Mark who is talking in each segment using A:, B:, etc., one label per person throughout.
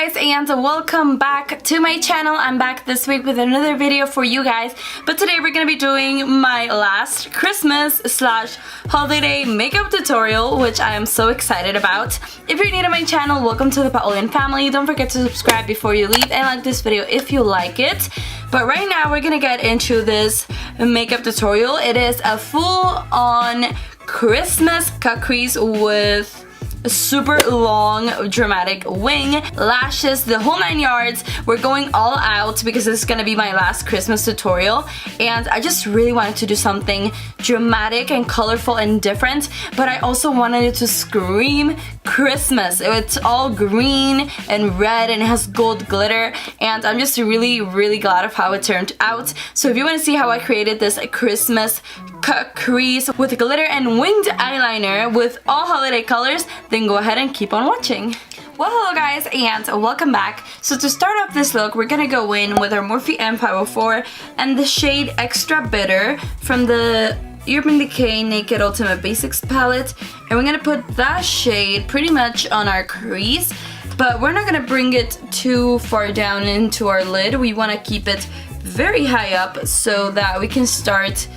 A: guys, and welcome back to my channel. I'm back this week with another video for you guys, but today we're gonna be doing my last Christmas slash holiday makeup tutorial, which I am so excited about. If you're new to my channel, welcome to the Paola family. Don't forget to subscribe before you leave and like this video if you like it. But right now we're gonna get into this makeup tutorial. It is a full-on Christmas cut crease with a super long dramatic wing, lashes, the whole 9 yards. We're going all out because this is gonna be my last Christmas tutorial, and I just really wanted to do something dramatic and colorful and different, but I also wanted it to scream Christmas. It's all green and red and it has gold glitter, and I'm just really glad of how it turned out. So if you want to see how I created this Christmas cut crease with glitter and winged eyeliner with all holiday colors, then go ahead and keep on watching. Well, hello guys, and welcome back. So to start off this look, we're gonna go in with our Morphe M 504 and the shade Extra Bitter from the Urban Decay Naked Ultimate Basics palette, and we're gonna put that shade pretty much on our crease, but we're not gonna bring it too far down into our lid. We want to keep it very high up so that we can start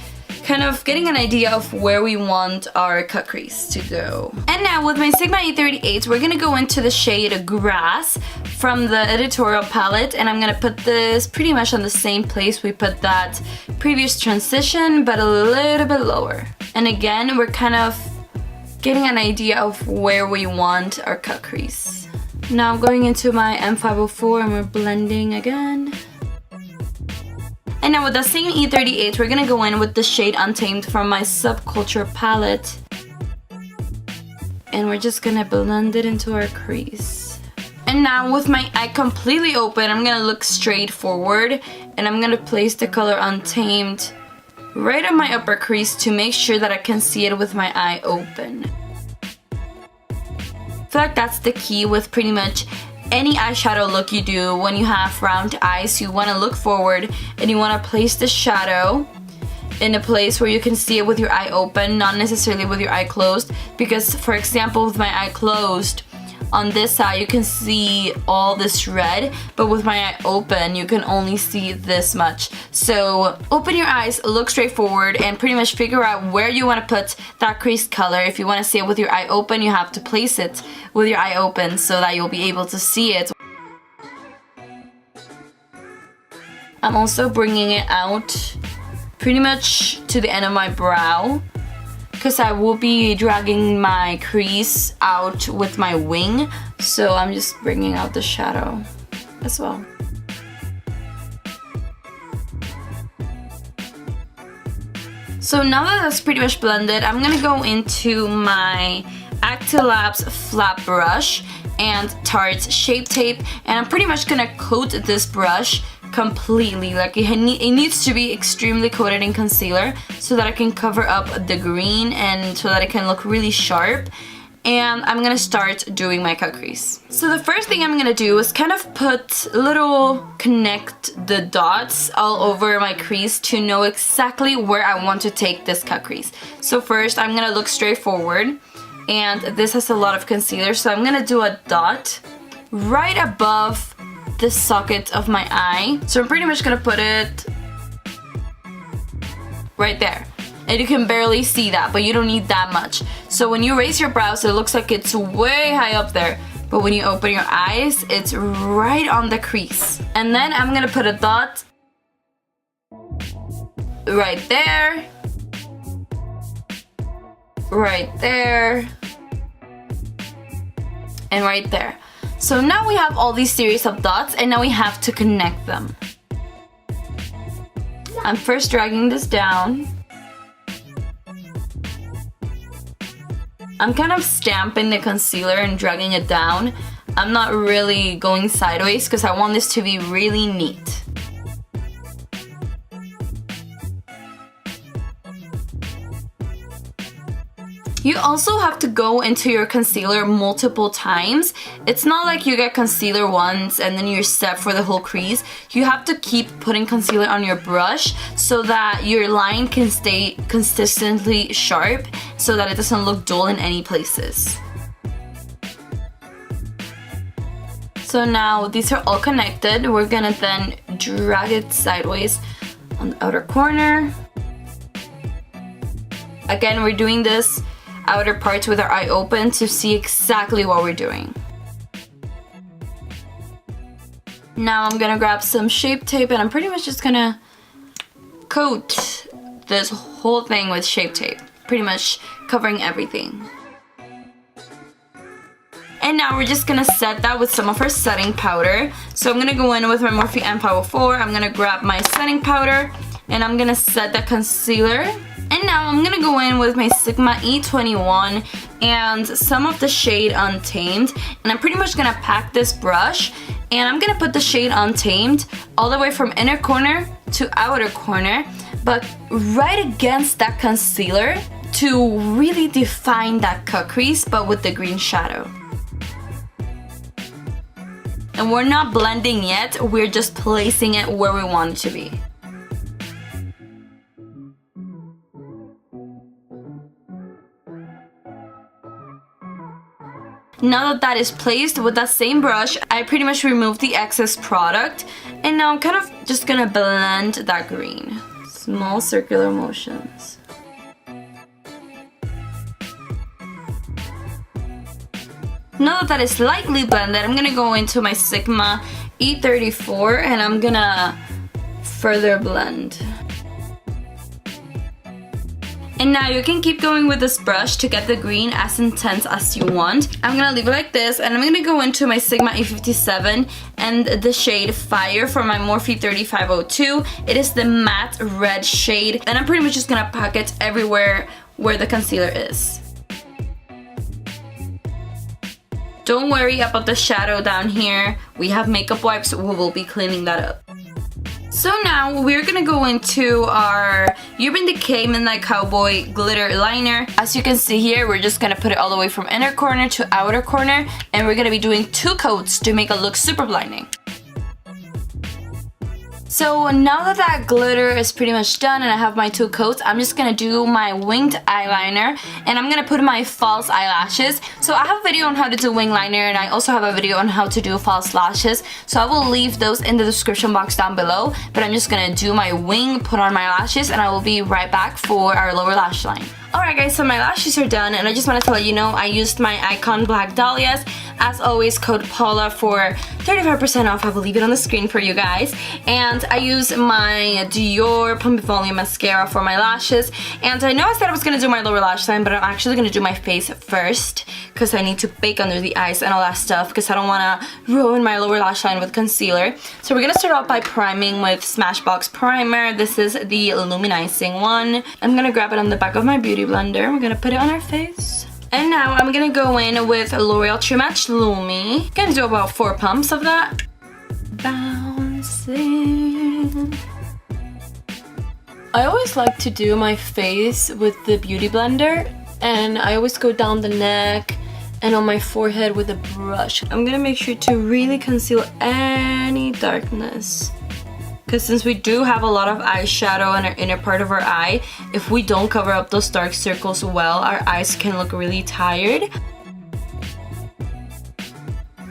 A: kind of getting an idea of where we want our cut crease to go. And now with my Sigma 838, we're gonna go into the shade Grass from the Editorial palette, and I'm gonna put this pretty much on the same place we put that previous transition, but a little bit lower. And again, we're kind of getting an idea of where we want our cut crease. Now I'm going into my M504 and we're blending again. And now with the same E38, we're gonna go in with the shade Untamed from my Subculture palette. And we're just gonna blend it into our crease. And now with my eye completely open, I'm gonna look straight forward, and I'm gonna place the color Untamed right on my upper crease to make sure that I can see it with my eye open. I feel like that's the key with pretty much any eyeshadow look you do. When you have round eyes, you want to look forward and you want to place the shadow in a place where you can see it with your eye open, not necessarily with your eye closed, because for example with my eye closed on this side you can see all this red, but with my eye open you can only see this much. So open your eyes, look straight forward, and pretty much figure out where you want to put that crease color. If you want to see it with your eye open, you have to place it with your eye open so that you'll be able to see it. I'm also bringing it out pretty much to the end of my brow, because I will be dragging my crease out with my wing, so I'm just bringing out the shadow as well. So now that that's pretty much blended, I'm gonna go into my Actilabs flat brush and Tarte Shape Tape, and I'm pretty much gonna coat this brush completely. Like it needs to be extremely coated in concealer so that I can cover up the green and so that it can look really sharp. And I'm gonna start doing my cut crease. So the first thing I'm gonna do is kind of connect the dots all over my crease to know exactly where I want to take this cut crease. So first I'm gonna look straight forward, and this has a lot of concealer, so I'm gonna do a dot right above the socket of my eye. So I'm pretty much gonna put it right there. And you can barely see that, but you don't need that much. So when you raise your brows, it looks like it's way high up there, but when you open your eyes, it's right on the crease. And then I'm gonna put a dot right there, right there, and right there. So now we have all these series of dots, and now we have to connect them. I'm first dragging this down. I'm kind of stamping the concealer and dragging it down. I'm not really going sideways because I want this to be really neat. You also have to go into your concealer multiple times. It's not like you get concealer once and then you're set for the whole crease. You have to keep putting concealer on your brush so that your line can stay consistently sharp, so that it doesn't look dull in any places. So now these are all connected. We're gonna then drag it sideways on the outer corner. Again, we're doing this outer parts with our eye open to see exactly what we're doing. Now I'm gonna grab some Shape Tape and I'm pretty much just gonna coat this whole thing with Shape Tape, pretty much covering everything. And now we're just gonna set that with some of our setting powder. So I'm gonna go in with my Morphe M 504. I'm gonna grab my setting powder and I'm gonna set that concealer. And now I'm gonna go in with my Sigma E21 and some of the shade Untamed. And I'm pretty much gonna pack this brush and I'm gonna put the shade Untamed all the way from inner corner to outer corner, but right against that concealer to really define that cut crease, but with the green shadow. And we're not blending yet, we're just placing it where we want it to be. Now that that is placed with that same brush, I pretty much removed the excess product. And now I'm kind of just gonna blend that green. Small circular motions. Now that that is lightly blended, I'm gonna go into my Sigma E34 and I'm gonna further blend. And now you can keep going with this brush to get the green as intense as you want. I'm gonna leave it like this and I'm gonna go into my Sigma E57 and the shade Fire from my Morphe 3502. It is the matte red shade and I'm pretty much just gonna pack it everywhere where the concealer is. Don't worry about the shadow down here. We have makeup wipes, we will be cleaning that up. So now we're gonna go into our Urban Decay Midnight Cowboy glitter liner. As you can see here, we're just gonna put it all the way from inner corner to outer corner and we're gonna be doing 2 coats to make it look super blinding. So now that that glitter is pretty much done and I have my 2 coats, I'm just gonna do my winged eyeliner and I'm gonna put my false eyelashes. So I have a video on how to do wing liner and I also have a video on how to do false lashes. So I will leave those in the description box down below, but I'm just gonna do my wing, put on my lashes, and I will be right back for our lower lash line. Alright guys, so my lashes are done and I just wanted to let you know I used my iikonn Black Dahlias. As always, code Paola for 35% off. I will leave it on the screen for you guys. And I use my Dior Pump Volume Mascara for my lashes. And I know I said I was going to do my lower lash line, but I'm actually going to do my face first because I need to bake under the eyes and all that stuff because I don't want to ruin my lower lash line with concealer. So we're going to start off by priming with Smashbox Primer. This is the Luminizing one. I'm going to grab it on the back of my beauty blender. We're going to put it on our face. And now I'm gonna go in with L'Oreal True Match Lumi. Gonna do about 4 pumps of that. Bouncing. I always like to do my face with the beauty blender, and I always go down the neck and on my forehead with a brush. I'm gonna make sure to really conceal any darkness. Because since we do have a lot of eyeshadow on our inner part of our eye, if we don't cover up those dark circles well, our eyes can look really tired.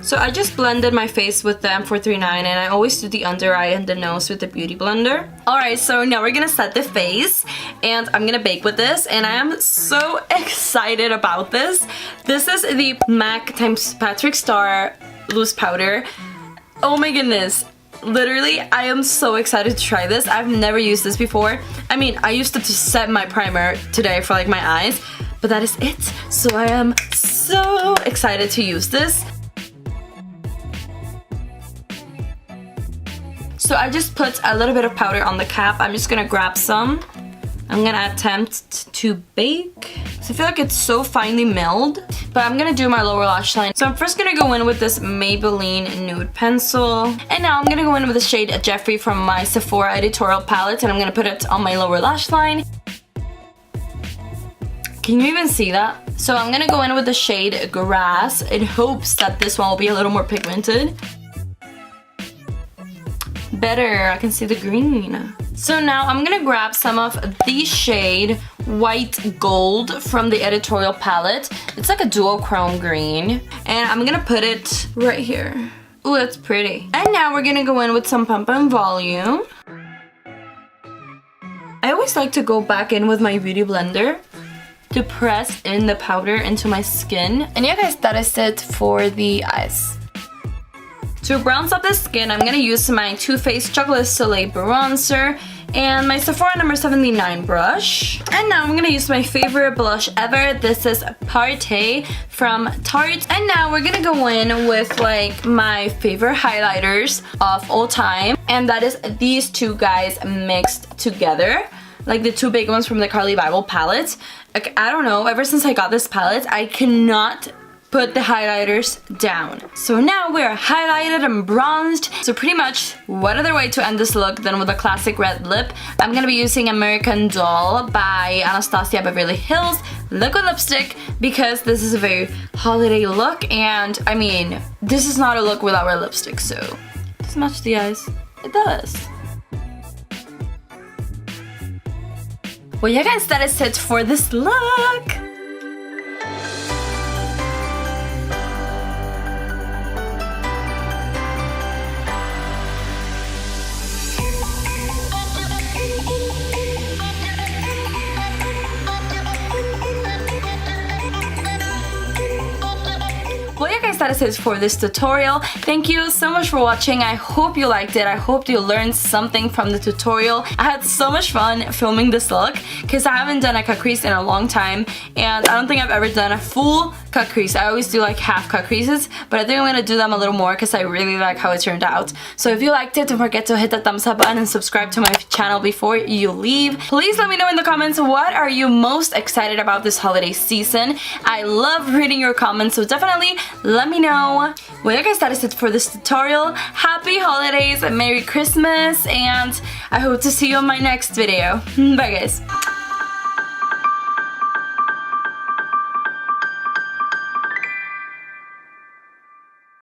A: So I just blended my face with the M439 and I always do the under eye and the nose with the beauty blender. Alright, so now we're gonna set the face and I'm gonna bake with this and I am so excited about this. This is the MAC x Patrick Starrr loose powder. Oh my goodness. Literally, I am so excited to try this. I've never used this before. I mean, I used it to set my primer today for like my eyes, but that is it. So I am so excited to use this. So I just put a little bit of powder on the cap. I'm just gonna grab some. I'm gonna attempt to bake. So I feel like it's so finely milled, but I'm gonna do my lower lash line. So I'm first gonna go in with this Maybelline Nude pencil. And now I'm gonna go in with the shade Jeffrey from my Sephora Editorial palette and I'm gonna put it on my lower lash line. Can you even see that? So I'm gonna go in with the shade Grass in hopes that this one will be a little more pigmented. Better, I can see the green. So now I'm gonna grab some of the shade White Gold from the Editorial palette. It's like a dual chrome green. And I'm gonna put it right here. Ooh, that's pretty. And now we're gonna go in with some Pump and Volume. I always like to go back in with my beauty blender to press in the powder into my skin. And yeah guys, that is it for the eyes. To bronze up the skin, I'm gonna use my Too Faced Chocolate Soleil bronzer and my Sephora number 79 brush. And now I'm gonna use my favorite blush ever. This is Tarte from Tarte. And now we're gonna go in with like my favorite highlighters of all time. And that is these two guys mixed together. Like the two big ones from the Carli Bybel palette. Like, I don't know, ever since I got this palette, I cannot put the highlighters down. So now we're highlighted and bronzed. So pretty much, what other way to end this look than with a classic red lip? I'm gonna be using American Doll by Anastasia Beverly Hills liquid lipstick because this is a very holiday look, and I mean, this is not a look without red lipstick, so does it match the eyes? It does. Well, yeah guys, that is it for this look. Well, yeah guys, that is it for this tutorial. Thank you so much for watching. I hope you liked it. I hope you learned something from the tutorial. I had so much fun filming this look because I haven't done a cut crease in a long time, and I don't think I've ever done a full cut crease. I always do like half cut creases, but I think I'm gonna do them a little more because I really like how it turned out. So if you liked it, don't forget to hit that thumbs up button and subscribe to my channel before you leave. Please let me know in the comments, what are you most excited about this holiday season? I love reading your comments, so definitely let me know. Well, yeah guys, that is it for this tutorial. Happy holidays and Merry Christmas, and I hope to see you on my next video. Bye guys.